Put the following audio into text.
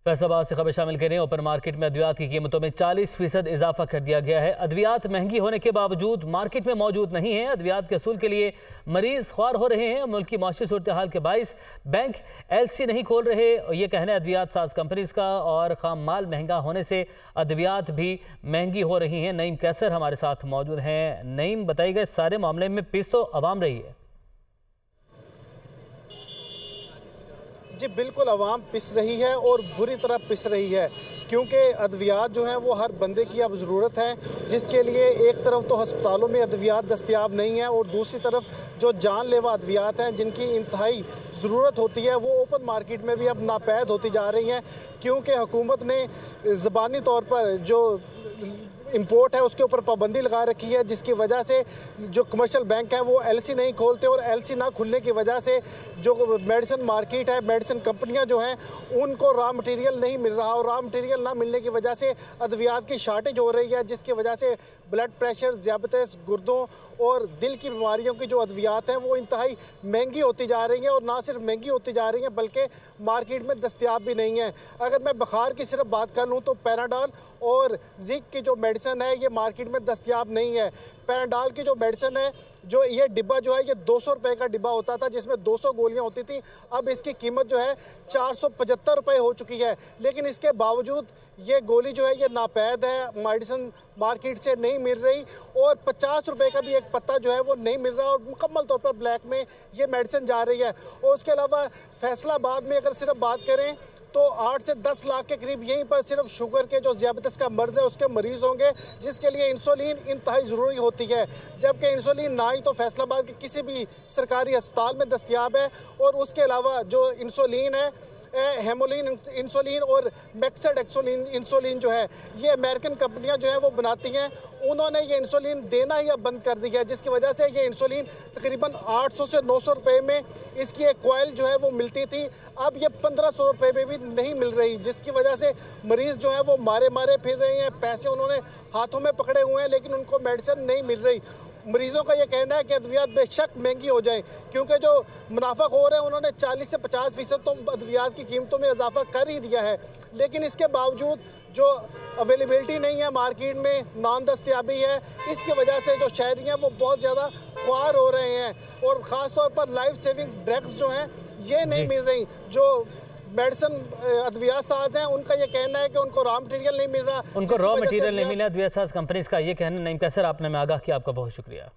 फैसलाबाद से खबर शामिल करें। ओपन मार्केट में अद्वियात की कीमतों में 40% इजाफा कर दिया गया है। अद्वियात महंगी होने के बावजूद मार्केट में मौजूद नहीं है। अद्वियात के असूल के लिए मरीज ख्वार हो रहे हैं। मुल्क की माशी सूरत हाल के बाइस बैंक LC नहीं खोल रहे, ये कहना है अद्वियात साज कंपनीज का। और खाम माल महंगा होने से अद्वियात भी महंगी हो रही हैं। नईम कैसर हमारे साथ मौजूद हैं। नईम, बताइएगा इस सारे मामले में पिस तो अवाम रही है। जी बिल्कुल, आवाम पिस रही है और बुरी तरह पिस रही है, क्योंकि अद्वियात जो हैं वो हर बंदे की अब ज़रूरत है, जिसके लिए एक तरफ तो अस्पतालों में अद्वियात दस्तयाब नहीं है और दूसरी तरफ जो जानलेवा अद्वियात हैं जिनकी इंतहाई ज़रूरत होती है वो ओपन मार्केट में भी अब नापैद होती जा रही हैं, क्योंकि हुकूमत ने ज़बानी तौर पर जो इंपोर्ट है उसके ऊपर पाबंदी लगा रखी है, जिसकी वजह से जो कमर्शियल बैंक हैं वो LC नहीं खोलते और LC ना खुलने की वजह से जो मेडिसिन मार्केट है, मेडिसिन कंपनियां जो हैं उनको रॉ मटेरियल नहीं मिल रहा और रॉ मटेरियल ना मिलने की वजह से अद्वियात की शार्टेज हो रही है, जिसकी वजह से ब्लड प्रेशर, ज़ियाबतीस, गुर्दों और दिल की बीमारियों की जो अद्वियात हैं वो इंतहाई महंगी होती जा रही हैं और ना सिर्फ महंगी होती जा रही हैं बल्कि मार्केट में दस्तयाब भी नहीं है। अगर मैं बुखार की सिर्फ बात कर लूँ तो पैराडॉल और जिंक की जो मेडिसिन है ये मार्केट में दस्तयाब नहीं है। पैराडॉल की जो मेडिसिन है, जो ये डिब्बा जो है ये 200 रुपये का डिब्बा होता था, जिसमें 200 गोलियां होती थी। अब इसकी कीमत जो है 475 रुपये हो चुकी है, लेकिन इसके बावजूद ये गोली जो है ये नापैद है, मेडिसिन मार्केट से नहीं मिल रही और 50 रुपये का भी एक पत्ता जो है वो नहीं मिल रहा और मुकम्मल तौर पर ब्लैक में ये मेडिसिन जा रही है। और उसके अलावा फैसलाबाद में अगर सिर्फ बात करें तो 8 से 10 लाख के करीब यहीं पर सिर्फ शुगर के जो ज़ियाबतीस का मर्ज है उसके मरीज़ होंगे, जिसके लिए इंसुलिन इंतहाई ज़रूरी होती है, जबकि इंसुलिन ना ही तो फैसलाबाद के किसी भी सरकारी अस्पताल में दस्तयाब है। और उसके अलावा जो इंसुलिन है, हेमोलिन इंसुलिन और मैक्सड इंसुलिन जो है ये अमेरिकन कंपनियां जो है वो बनाती हैं, उन्होंने ये इंसुलिन देना ही अब बंद कर दिया है, जिसकी वजह से ये इंसुलिन तकरीबन 800 से 900 रुपये में इसकी एक कॉइल जो है वो मिलती थी, अब ये 1500 रुपये में भी नहीं मिल रही, जिसकी वजह से मरीज़ जो है वो मारे फिर रहे हैं। पैसे उन्होंने हाथों में पकड़े हुए हैं लेकिन उनको मेडिसिन नहीं मिल रही। मरीज़ों का ये कहना है कि अद्वियात बेशक महंगी हो जाए, क्योंकि जो मुनाफाखोर है उन्होंने 40 से 50% तो अद्वियात की कीमतों में इजाफा कर ही दिया है, लेकिन इसके बावजूद जो अवेलेबिलिटी नहीं है मार्केट में, नाम दस्तयाबी है, इसकी वजह से जो शहरी हैं वो बहुत ज़्यादा ख्वार हो रहे हैं और ख़ास तौर पर लाइफ सेविंग ड्रग्स जो हैं ये नहीं मिल रही। जो मेडिसिन अद्वियात साज हैं उनका ये कहना है कि उनको रॉ मटेरियल नहीं मिल रहा, उनको रॉ मटेरियल नहीं मिला। अद्वियात साज कंपनीज का ये कहना। नईम कैसर, आपने में आगाह किया, आपका बहुत शुक्रिया।